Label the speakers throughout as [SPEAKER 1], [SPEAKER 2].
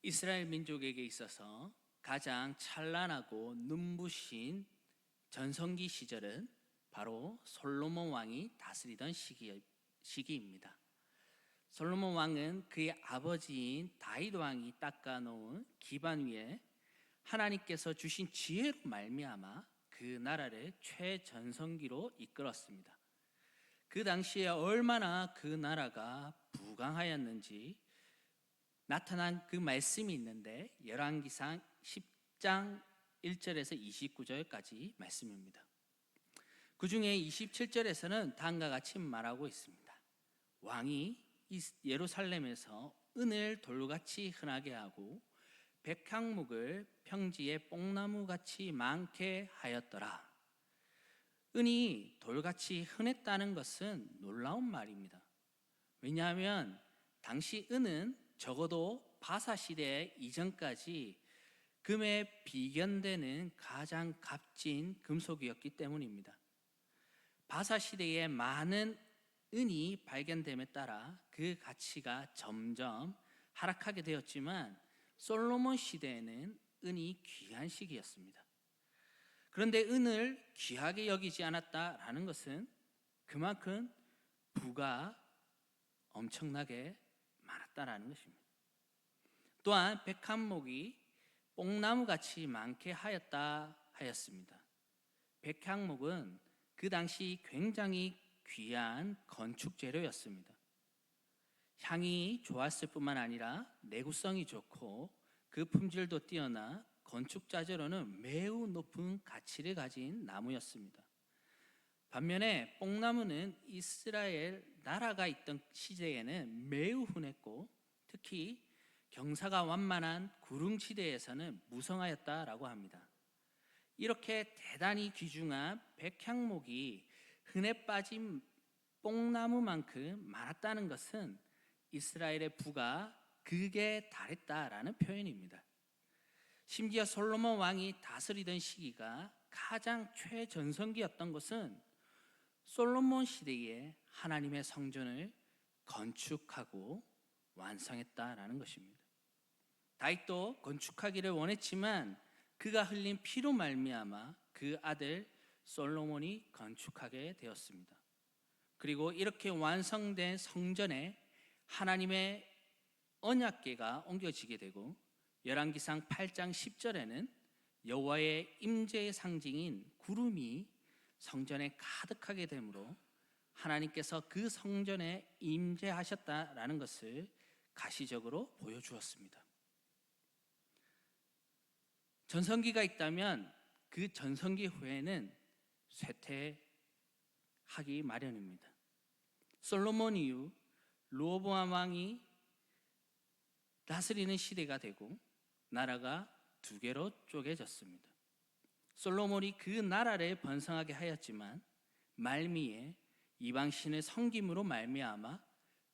[SPEAKER 1] 이스라엘 민족에게 있어서 가장 찬란하고 눈부신 전성기 시절은 바로 솔로몬 왕이 다스리던 시기입니다. 솔로몬 왕은 그의 아버지인 다윗 왕이 닦아놓은 기반 위에 하나님께서 주신 지혜로 말미암아 그 나라를 최전성기로 이끌었습니다. 그 당시에 얼마나 그 나라가 부강하였는지 나타난 그 말씀이 있는데 열왕기상 10장 1절에서 29절까지 말씀입니다. 그 중에 27절에서는 다음과 같이 말하고 있습니다. 왕이 예루살렘에서 은을 돌같이 흔하게 하고 백향목을 평지에 뽕나무같이 많게 하였더라. 은이 돌같이 흔했다는 것은 놀라운 말입니다. 왜냐하면 당시 은은 적어도 바사 시대 이전까지 금에 비견되는 가장 값진 금속이었기 때문입니다. 바사 시대에 많은 은이 발견됨에 따라 그 가치가 점점 하락하게 되었지만 솔로몬 시대에는 은이 귀한 시기였습니다. 그런데 은을 귀하게 여기지 않았다라는 것은 그만큼 부가 엄청나게 많았다라는 것입니다. 또한 백향목이 뽕나무같이 많게 하였다 하였습니다. 백향목은 그 당시 굉장히 귀한 건축 재료였습니다. 향이 좋았을 뿐만 아니라 내구성이 좋고 그 품질도 뛰어나 건축 자재로는 매우 높은 가치를 가진 나무였습니다. 반면에 뽕나무는 이스라엘 나라가 있던 시대에는 매우 흔했고 특히 경사가 완만한 구릉지대에서는 무성하였다라고 합니다. 이렇게 대단히 귀중한 백향목이 흔해 빠진 뽕나무만큼 많았다는 것은 이스라엘의 부가 극에 달했다라는 표현입니다. 심지어 솔로몬 왕이 다스리던 시기가 가장 최전성기였던 것은 솔로몬 시대에 하나님의 성전을 건축하고 완성했다라는 것입니다. 다윗도 건축하기를 원했지만 그가 흘린 피로 말미암아 그 아들 솔로몬이 건축하게 되었습니다. 그리고 이렇게 완성된 성전에 하나님의 언약궤가 옮겨지게 되고 열왕기상 8장 10절에는 여호와의 임재의 상징인 구름이 성전에 가득하게 되므로 하나님께서 그 성전에 임재하셨다라는 것을 가시적으로 보여주었습니다. 전성기가 있다면 그 전성기 후에는 쇠퇴하기 마련입니다. 솔로몬 이후 르호보암 왕이 다스리는 시대가 되고 나라가 두 개로 쪼개졌습니다. 솔로몬이 그 나라를 번성하게 하였지만 말미에 이방신의 섬김으로 말미암아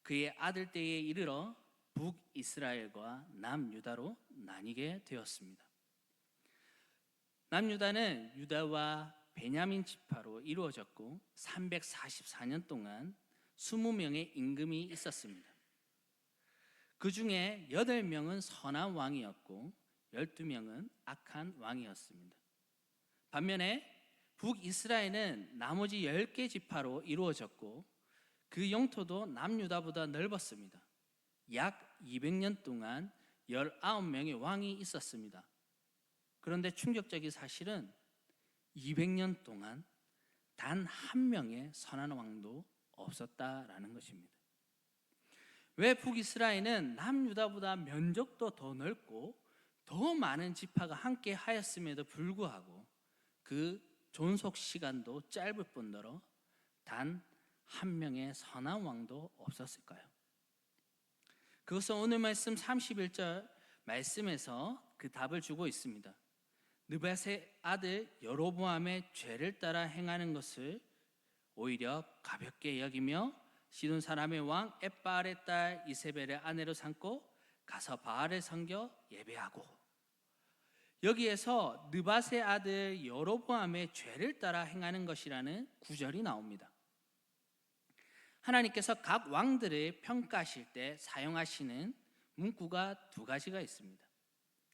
[SPEAKER 1] 그의 아들 때에 이르러 북이스라엘과 남유다로 나뉘게 되었습니다. 남유다는 유다와 베냐민 지파로 이루어졌고 344년 동안 20명의 임금이 있었습니다. 그 중에 8명은 선한 왕이었고 12명은 악한 왕이었습니다. 반면에 북이스라엘은 나머지 10개 지파로 이루어졌고 그 영토도 남유다보다 넓었습니다. 약 200년 동안 19명의 왕이 있었습니다. 그런데 충격적인 사실은 200년 동안 단 한 명의 선한 왕도 없었다라는 것입니다. 왜 북이스라엘은 남유다보다 면적도 더 넓고 더 많은 지파가 함께 하였음에도 불구하고 그 존속 시간도 짧을 뿐더러 단 한 명의 선한 왕도 없었을까요? 그것은 오늘 말씀 31절 말씀에서 그 답을 주고 있습니다. 느밧의 아들 여로보암의 죄를 따라 행하는 것을 오히려 가볍게 여기며 시돈 사람의 왕 엣바알의 딸 이세벨의 아내로 삼고 가서 바알을 섬겨 예배하고, 여기에서 느밧의 아들 여로보암의 죄를 따라 행하는 것이라는 구절이 나옵니다. 하나님께서 각 왕들을 평가하실 때 사용하시는 문구가 두 가지가 있습니다.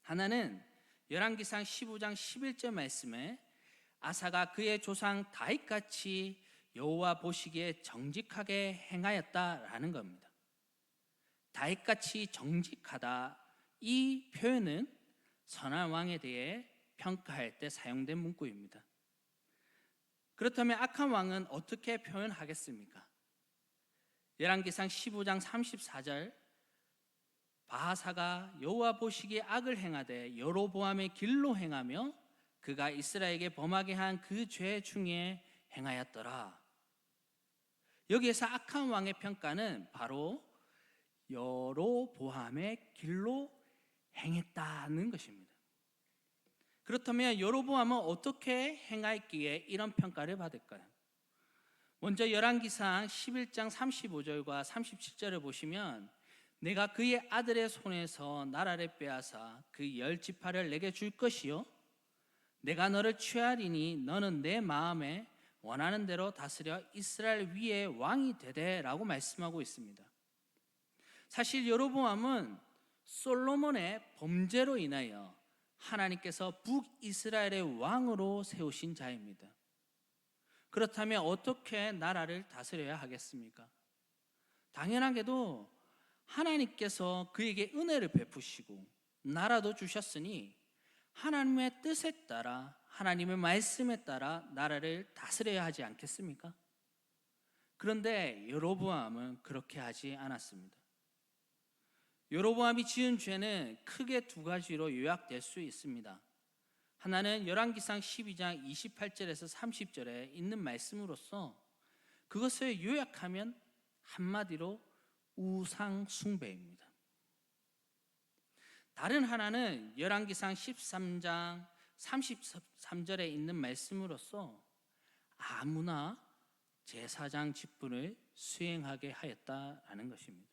[SPEAKER 1] 하나는 열왕기상 15장 11절 말씀에 아사가 그의 조상 다윗같이 여호와 보시기에 정직하게 행하였다라는 겁니다. 다윗같이 정직하다, 이 표현은 선한 왕에 대해 평가할 때 사용된 문구입니다. 그렇다면 악한 왕은 어떻게 표현하겠습니까? 열왕기상 15장 34절, 바하사가 여호와 보시기에 악을 행하되 여로보암의 길로 행하며 그가 이스라엘에게 범하게 한 그 죄 중에 행하였더라. 여기에서 악한 왕의 평가는 바로 여로보암의 길로 행했다는 것입니다. 그렇다면 여로보암은 어떻게 행하였기에 이런 평가를 받을까요? 먼저 열왕기상 11장 35절과 37절을 보시면 내가 그의 아들의 손에서 나라를 빼앗아 그 10지파를 내게 줄 것이요 내가 너를 취하리니 너는 내 마음에 원하는 대로 다스려 이스라엘 위에 왕이 되되 라고 말씀하고 있습니다. 사실 여로보암은 솔로몬의 범죄로 인하여 하나님께서 북이스라엘의 왕으로 세우신 자입니다. 그렇다면 어떻게 나라를 다스려야 하겠습니까? 당연하게도 하나님께서 그에게 은혜를 베푸시고 나라도 주셨으니 하나님의 뜻에 따라, 하나님의 말씀에 따라 나라를 다스려야 하지 않겠습니까? 그런데 여로보암은 그렇게 하지 않았습니다. 여로보암이 지은 죄는 크게 두 가지로 요약될 수 있습니다. 하나는 열왕기상 12장 28절에서 30절에 있는 말씀으로서 그것을 요약하면 한마디로 우상 숭배입니다. 다른 하나는 열왕기상 13장 33절에 있는 말씀으로서 아무나 제사장 직분을 수행하게 하였다라는 것입니다.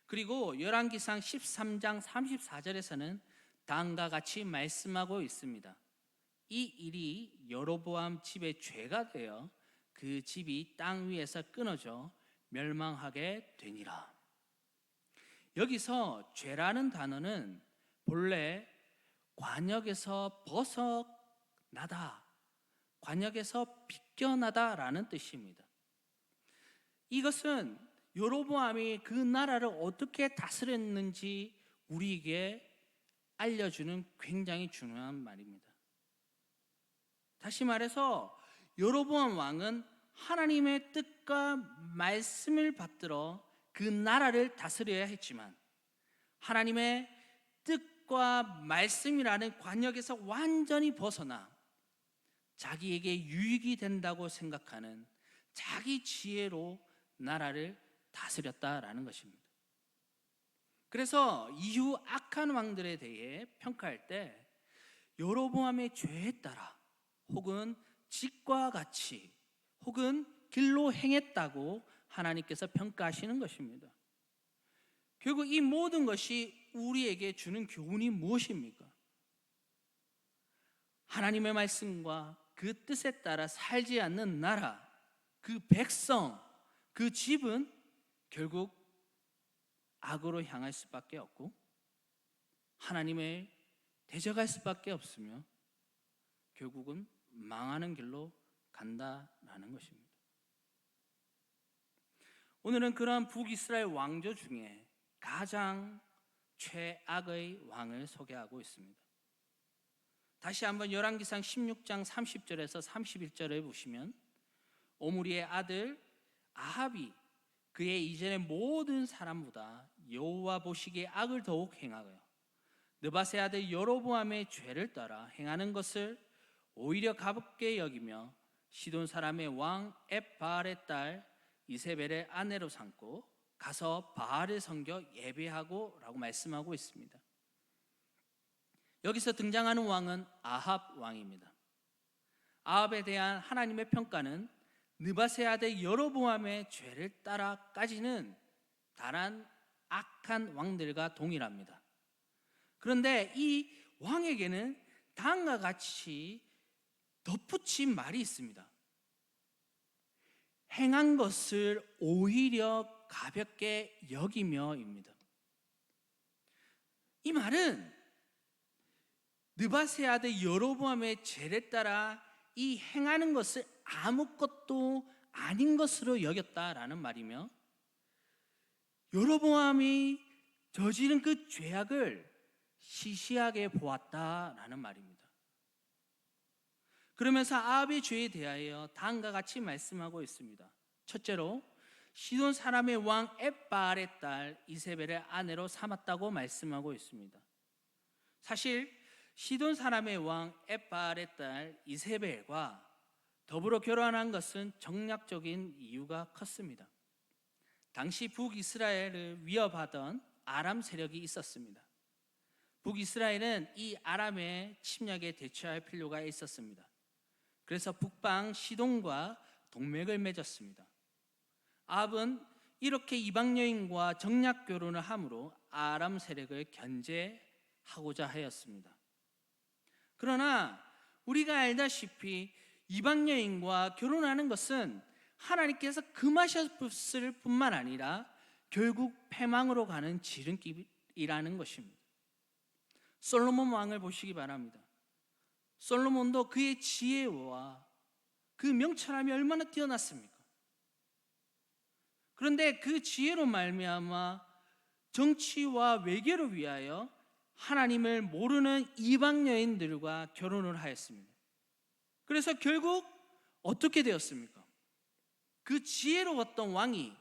[SPEAKER 1] 그리고 열왕기상 13장 34절에서는 다음과 같이 말씀하고 있습니다. 이 일이 여로보암 집의 죄가 되어 그 집이 땅 위에서 끊어져 멸망하게 되니라. 여기서 죄라는 단어는 본래 관역에서 벗어나다, 관역에서 비껴나다라는 뜻입니다. 이것은 여로보암이 그 나라를 어떻게 다스렸는지 우리에게 알려주는 굉장히 중요한 말입니다. 다시 말해서 여로보암 왕은 하나님의 뜻과 말씀을 받들어 그 나라를 다스려야 했지만 하나님의 뜻과 말씀이라는 관역에서 완전히 벗어나 자기에게 유익이 된다고 생각하는 자기 지혜로 나라를 다스렸다라는 것입니다. 그래서 이후 악한 왕들에 대해 평가할 때 여로보암의 죄에 따라 혹은 직과 같이 혹은 길로 행했다고 하나님께서 평가하시는 것입니다. 결국 이 모든 것이 우리에게 주는 교훈이 무엇입니까? 하나님의 말씀과 그 뜻에 따라 살지 않는 나라, 그 백성, 그 집은 결국 악으로 향할 수밖에 없고 하나님을 대적할 수밖에 없으며 결국은 망하는 길로 간다라는 것입니다. 오늘은 그러한 북이스라엘 왕조 중에 가장 최악의 왕을 소개하고 있습니다. 다시 한번 열왕기상 16장 30절에서 31절을 보시면 오므리의 아들 아합이 그의 이전의 모든 사람보다 여호와 보시기에 악을 더욱 행하여 느밧의 아들 여로보암의 죄를 따라 행하는 것을 오히려 가볍게 여기며 시돈 사람의 왕 엣바알의 딸 이세벨의 아내로 삼고 가서 바알을 섬겨 예배하고 라고 말씀하고 있습니다. 여기서 등장하는 왕은 아합 왕입니다. 아합에 대한 하나님의 평가는 느밧의 아들 여로보암의 죄를 따라까지는 다른 악한 왕들과 동일합니다. 그런데 이 왕에게는 다음과 같이 덧붙인 말이 있습니다. 행한 것을 오히려 가볍게 여기며입니다. 이 말은 느바세 아들 여로보암의 죄를 따라 이 행하는 것을 아무것도 아닌 것으로 여겼다라는 말이며, 여로보암이 저지른 그 죄악을 시시하게 보았다라는 말입니다. 그러면서 아합의 죄에 대하여 다음과 같이 말씀하고 있습니다. 첫째로 시돈 사람의 왕 엣바알의 딸 이세벨을 아내로 삼았다고 말씀하고 있습니다. 사실 시돈 사람의 왕 엣바알의 딸 이세벨과 더불어 결혼한 것은 정략적인 이유가 컸습니다. 당시 북이스라엘을 위협하던 아람 세력이 있었습니다. 북이스라엘은 이 아람의 침략에 대처할 필요가 있었습니다. 그래서 북방 시돈과 동맹을 맺었습니다. 아합은 이렇게 이방 여인과 정략 결혼을 함으로 아람 세력을 견제하고자 하였습니다. 그러나 우리가 알다시피 이방 여인과 결혼하는 것은 하나님께서 금하셨을 뿐만 아니라 결국 패망으로 가는 지름길이라는 것입니다. 솔로몬 왕을 보시기 바랍니다. 솔로몬도 그의 지혜와 그 명철함이 얼마나 뛰어났습니까? 그런데 그 지혜로 말미암아 정치와 외교를 위하여 하나님을 모르는 이방 여인들과 결혼을 하였습니다. 그래서 결국 어떻게 되었습니까? 그 지혜로웠던 왕이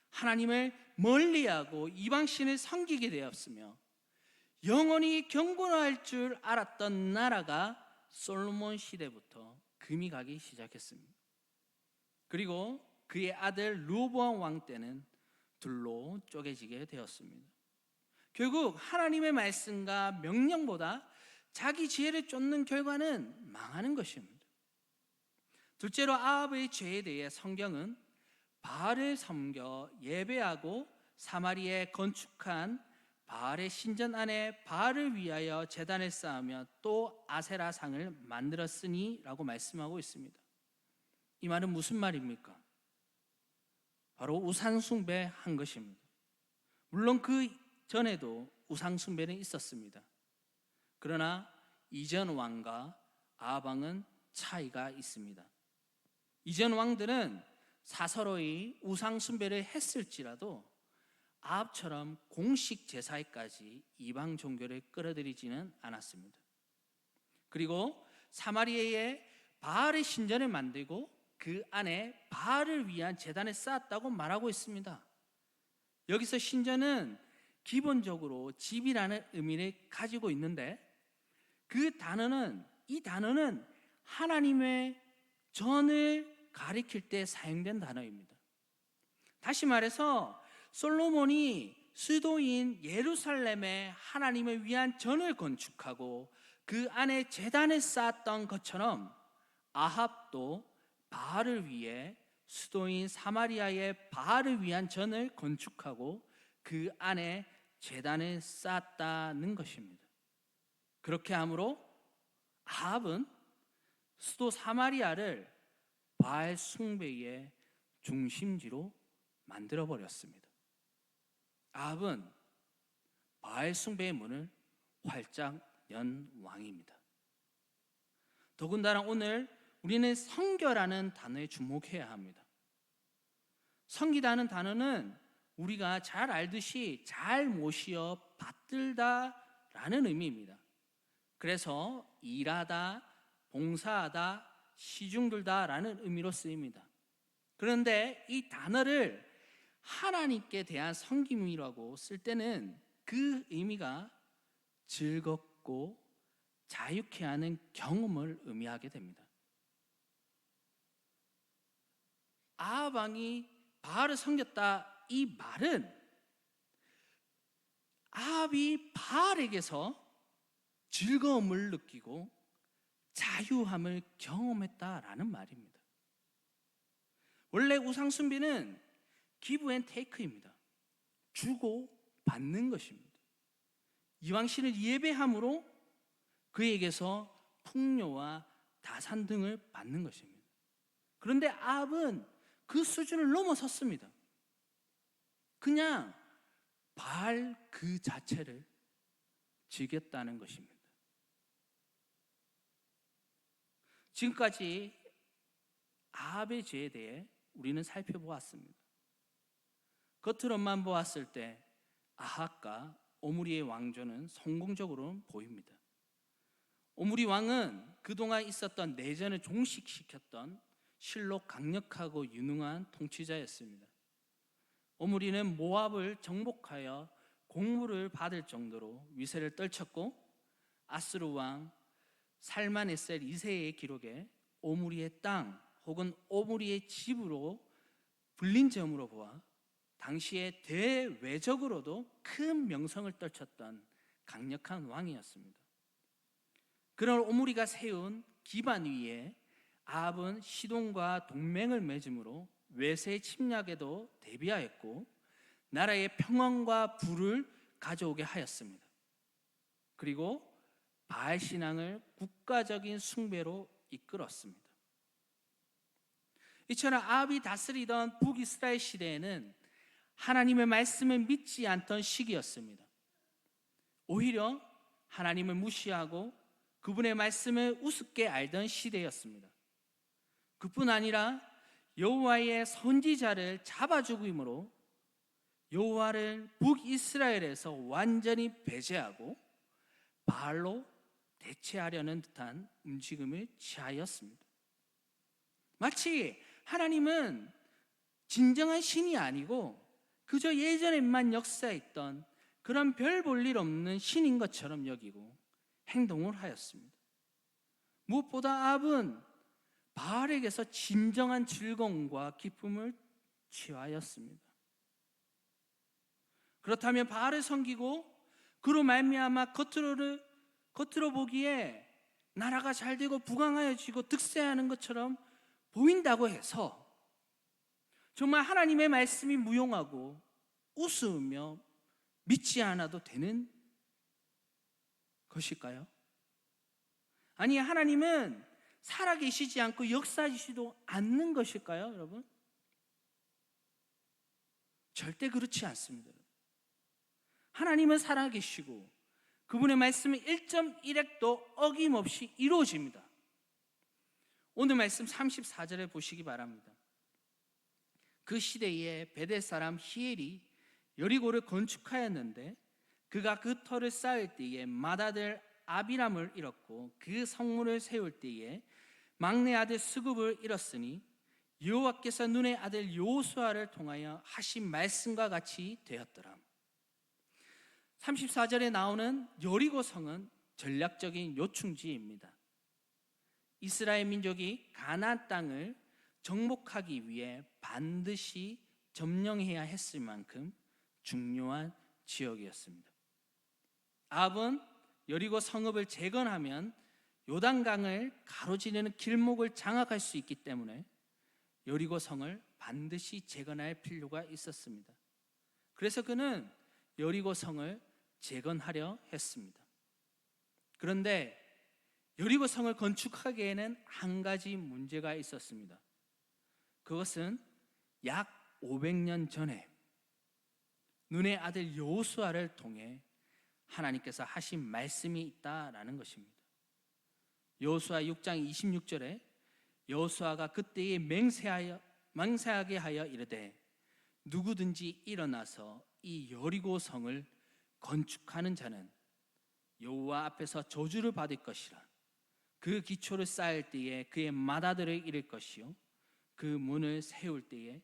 [SPEAKER 1] 하나님을 멀리하고 이방신을 섬기게 되었으며, 영원히 경건할 줄 알았던 나라가 솔로몬 시대부터 금이 가기 시작했습니다. 그리고 그의 아들 르호보암 왕 때는 둘로 쪼개지게 되었습니다. 결국 하나님의 말씀과 명령보다 자기 지혜를 쫓는 결과는 망하는 것입니다. 둘째로 아합의 죄에 대해 성경은 바알을 섬겨 예배하고 사마리아에 건축한 바알의 신전 안에 바알을 위하여 제단을 쌓으며 또 아세라상을 만들었으니 라고 말씀하고 있습니다. 이 말은 무슨 말입니까? 바로 우상숭배한 것입니다. 물론 그 전에도 우상숭배는 있었습니다. 그러나 이전 왕과 아합 왕은 차이가 있습니다. 이전 왕들은 사서로이 우상숭배를 했을지라도 아합처럼 공식 제사에까지 이방 종교를 끌어들이지는 않았습니다. 그리고 사마리아에 바알의 신전을 만들고 그 안에 바알을 위한 제단을 쌓았다고 말하고 있습니다. 여기서 신전은 기본적으로 집이라는 의미를 가지고 있는데, 이 단어는 하나님의 전을 가리킬 때 사용된 단어입니다. 다시 말해서 솔로몬이 수도인 예루살렘에 하나님을 위한 전을 건축하고 그 안에 제단을 쌓았던 것처럼 아합도 바알을 위해 수도인 사마리아의 바알을 위한 전을 건축하고 그 안에 제단을 쌓았다는 것입니다. 그렇게 함으로 아합은 수도 사마리아를 바알 숭배의 중심지로 만들어버렸습니다. 아합은 바알 숭배의 문을 활짝 연 왕입니다. 더군다나 오늘 우리는 성결하는 단어에 주목해야 합니다. 성기다는 단어는 우리가 잘 알듯이 잘 모시어 받들다라는 의미입니다. 그래서 일하다, 봉사하다, 시중들다라는 의미로 쓰입니다. 그런데 이 단어를 하나님께 대한 섬김이라고 쓸 때는 그 의미가 즐겁고 자유케 하는 경험을 의미하게 됩니다. 아합 왕이 바알을 섬겼다, 이 말은 아합이 바알에게서 즐거움을 느끼고 자유함을 경험했다라는 말입니다. 원래 우상숭배는 give and take입니다. 주고 받는 것입니다. 이방신을 예배함으로 그에게서 풍요와 다산 등을 받는 것입니다. 그런데 아합은 그 수준을 넘어섰습니다. 그냥 바알 그 자체를 지겠다는 것입니다. 지금까지 아합의 죄에 대해 우리는 살펴보았습니다. 겉으로만 보았을 때 아합과 오므리의 왕조는 성공적으로 보입니다. 오므리 왕은 그동안 있었던 내전을 종식시켰던 실로 강력하고 유능한 통치자였습니다. 오므리는 모압을 정복하여 공물을 받을 정도로 위세를 떨쳤고, 아수르 왕 살마네셀 2세의 기록에 오므리의 땅 혹은 오므리의 집으로 불린 점으로 보아 당시에 대외적으로도 큰 명성을 떨쳤던 강력한 왕이었습니다. 그런 오므리가 세운 기반 위에 아합은 시돈과 동맹을 맺음으로 외세 침략에도 대비하였고 나라의 평안과 부를 가져오게 하였습니다. 그리고 바알 신앙을 국가적인 숭배로 이끌었습니다. 이처럼 아합이 다스리던 북이스라엘 시대에는 하나님의 말씀을 믿지 않던 시기였습니다. 오히려 하나님을 무시하고 그분의 말씀을 우습게 알던 시대였습니다. 그뿐 아니라 여호와의 선지자를 잡아 죽임으로 여호와를 북이스라엘에서 완전히 배제하고 바알로 대체하려는 듯한 움직임을 취하였습니다. 마치 하나님은 진정한 신이 아니고 그저 예전에만 역사했던 그런 별 볼 일 없는 신인 것처럼 여기고 행동을 하였습니다. 무엇보다 아합은 바알에게서 진정한 즐거움과 기쁨을 취하였습니다. 그렇다면 바알을 섬기고 그로 말미암아 겉으로 보기에 나라가 잘 되고 부강하여지고 득세하는 것처럼 보인다고 해서 정말 하나님의 말씀이 무용하고 우스우며 믿지 않아도 되는 것일까요? 아니, 하나님은 살아계시지 않고 역사하시지도 않는 것일까요, 여러분? 절대 그렇지 않습니다. 하나님은 살아계시고 그분의 말씀은 1.1핵도 어김없이 이루어집니다. 오늘 말씀 34절에 보시기 바랍니다. 그 시대에 베델 사람 히엘이 여리고를 건축하였는데 그가 그 터를 쌓을 때에 맏아들 아비람을 잃었고 그 성문을 세울 때에 막내 아들 스굽을 잃었으니 여호와께서 눈의 아들 여호수아를 통하여 하신 말씀과 같이 되었더라. 34절에 나오는 여리고 성은 전략적인 요충지입니다. 이스라엘 민족이 가나안 땅을 정복하기 위해 반드시 점령해야 했을 만큼 중요한 지역이었습니다. 아합은 여리고 성읍을 재건하면 요단강을 가로지르는 길목을 장악할 수 있기 때문에 여리고 성을 반드시 재건할 필요가 있었습니다. 그래서 그는 여리고 성을 재건하려 했습니다. 그런데 여리고 성을 건축하기에는 한 가지 문제가 있었습니다. 그것은 약 500년 전에 눈의 아들 여호수아를 통해 하나님께서 하신 말씀이 있다라는 것입니다. 여호수아 6장 26절에 여호수아가 그때에 맹세하게 하여 이르되 누구든지 일어나서 이 여리고 성을 건축하는 자는 여호와 앞에서 저주를 받을 것이라. 그 기초를 쌓을 때에 그의 맏아들을 잃을 것이요 그 문을 세울 때에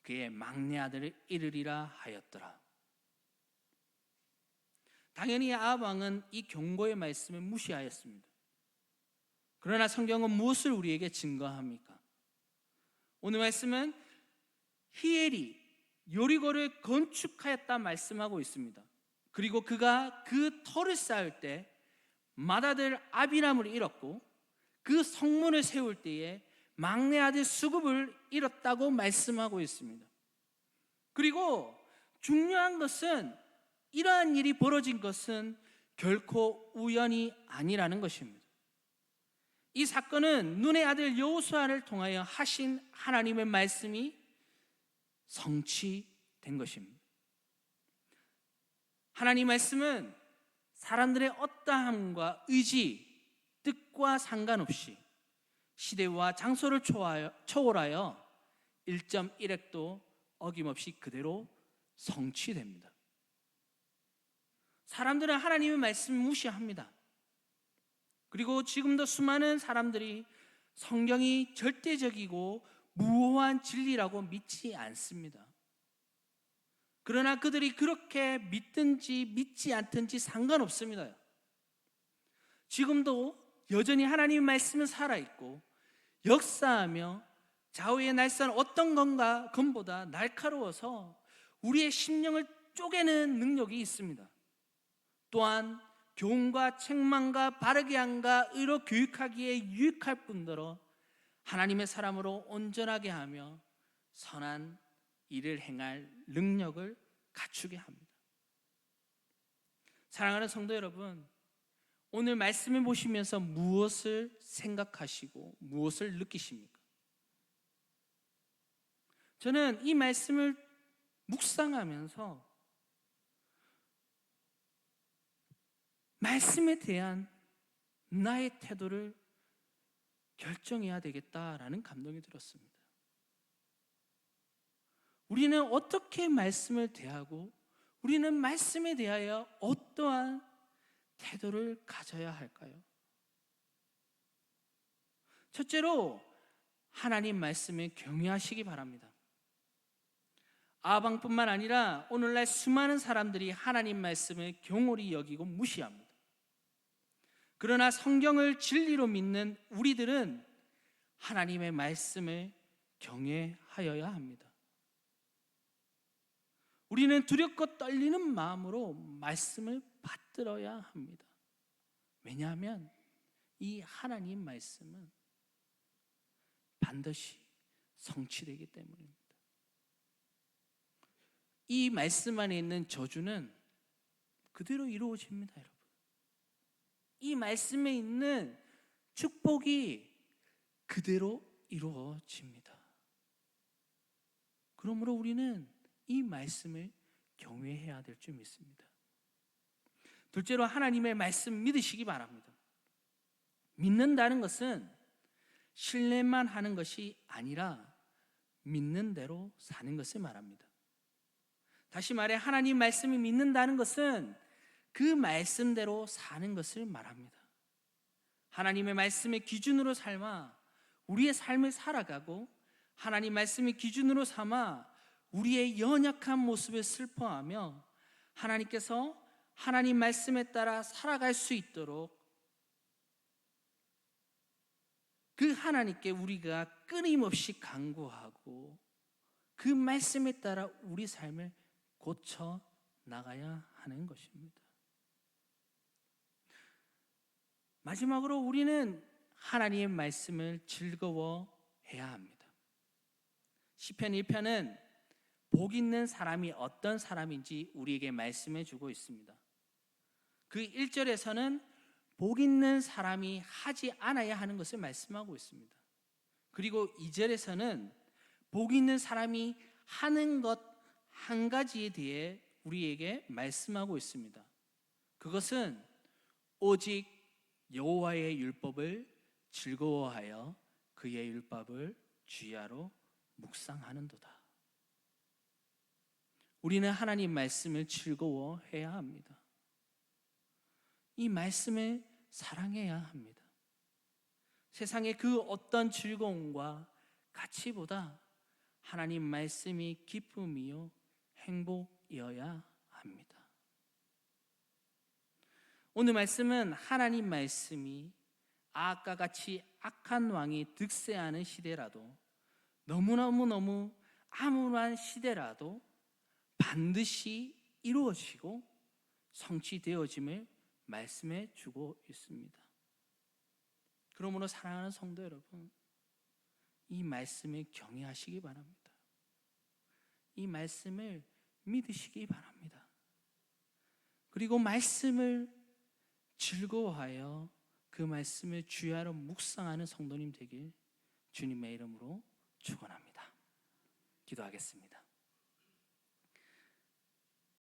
[SPEAKER 1] 그의 막내 아들을 잃으리라 하였더라. 당연히 아합 왕은 이 경고의 말씀을 무시하였습니다. 그러나 성경은 무엇을 우리에게 증거합니까? 오늘 말씀은 히엘이 여리고를 건축하였다 말씀하고 있습니다. 그리고 그가 그 터를 쌓을 때 맏아들 아비람을 잃었고 그 성문을 세울 때에 막내 아들 수굽을 잃었다고 말씀하고 있습니다. 그리고 중요한 것은 이러한 일이 벌어진 것은 결코 우연이 아니라는 것입니다. 이 사건은 눈의 아들 여호수아를 통하여 하신 하나님의 말씀이 성취된 것입니다. 하나님 말씀은 사람들의 어떠함과 의지, 뜻과 상관없이 시대와 장소를 초월하여 1.1획도 어김없이 그대로 성취됩니다. 사람들은 하나님의 말씀을 무시합니다. 그리고 지금도 수많은 사람들이 성경이 절대적이고 무호한 진리라고 믿지 않습니다. 그러나 그들이 그렇게 믿든지 믿지 않든지 상관없습니다. 지금도 여전히 하나님의 말씀은 살아있고 역사하며 좌우의 날선 어떤 것보다 날카로워서 우리의 심령을 쪼개는 능력이 있습니다. 또한 교훈과 책망과 바르게 함과 의로 교육하기에 유익할 뿐더러 하나님의 사람으로 온전하게 하며 선한 일을 행할 능력을 갖추게 합니다. 사랑하는 성도 여러분, 오늘 말씀을 보시면서 무엇을 생각하시고 무엇을 느끼십니까? 저는 이 말씀을 묵상하면서 말씀에 대한 나의 태도를 결정해야 되겠다라는 감동이 들었습니다. 우리는 어떻게 말씀을 대하고 우리는 말씀에 대하여 어떠한 태도를 가져야 할까요? 첫째로 하나님 말씀을 경외하시기 바랍니다. 아방뿐만 아니라 오늘날 수많은 사람들이 하나님 말씀을 경홀히 여기고 무시합니다. 그러나 성경을 진리로 믿는 우리들은 하나님의 말씀을 경외하여야 합니다. 우리는 두렵고 떨리는 마음으로 말씀을 받들어야 합니다. 왜냐하면 이 하나님 말씀은 반드시 성취되기 때문입니다. 이 말씀 안에 있는 저주는 그대로 이루어집니다, 여러분. 이 말씀에 있는 축복이 그대로 이루어집니다. 그러므로 우리는 이 말씀을 경외해야 될 줄 믿습니다. 둘째로 하나님의 말씀 믿으시기 바랍니다. 믿는다는 것은 신뢰만 하는 것이 아니라 믿는 대로 사는 것을 말합니다. 다시 말해 하나님 말씀을 믿는다는 것은 그 말씀대로 사는 것을 말합니다. 하나님의 말씀의 기준으로 삼아 우리의 삶을 살아가고 하나님 말씀의 기준으로 삼아 우리의 연약한 모습을 슬퍼하며 하나님께서 하나님 말씀에 따라 살아갈 수 있도록 그 하나님께 우리가 끊임없이 간구하고 그 말씀에 따라 우리 삶을 고쳐 나가야 하는 것입니다. 마지막으로 우리는 하나님의 말씀을 즐거워해야 합니다. 시편 1편은 복 있는 사람이 어떤 사람인지 우리에게 말씀해 주고 있습니다. 그 1절에서는 복 있는 사람이 하지 않아야 하는 것을 말씀하고 있습니다. 그리고 2절에서는 복 있는 사람이 하는 것 한 가지에 대해 우리에게 말씀하고 있습니다. 그것은 오직 여호와의 율법을 즐거워하여 그의 율법을 주야로 묵상하는도다. 우리는 하나님 말씀을 즐거워해야 합니다. 이 말씀을 사랑해야 합니다. 세상의 그 어떤 즐거움과 가치보다 하나님 말씀이 기쁨이요 행복이어야 합니다. 오늘 말씀은 하나님 말씀이 아까 같이 악한 왕이 득세하는 시대라도 너무 암울한 시대라도 반드시 이루어지고 성취되어짐을 말씀해 주고 있습니다. 그러므로 사랑하는 성도 여러분, 이 말씀을 경외하시기 바랍니다. 이 말씀을 믿으시기 바랍니다. 그리고 말씀을 즐거워하여 그 말씀을 주야로 묵상하는 성도님 되길 주님의 이름으로 축원합니다. 기도하겠습니다.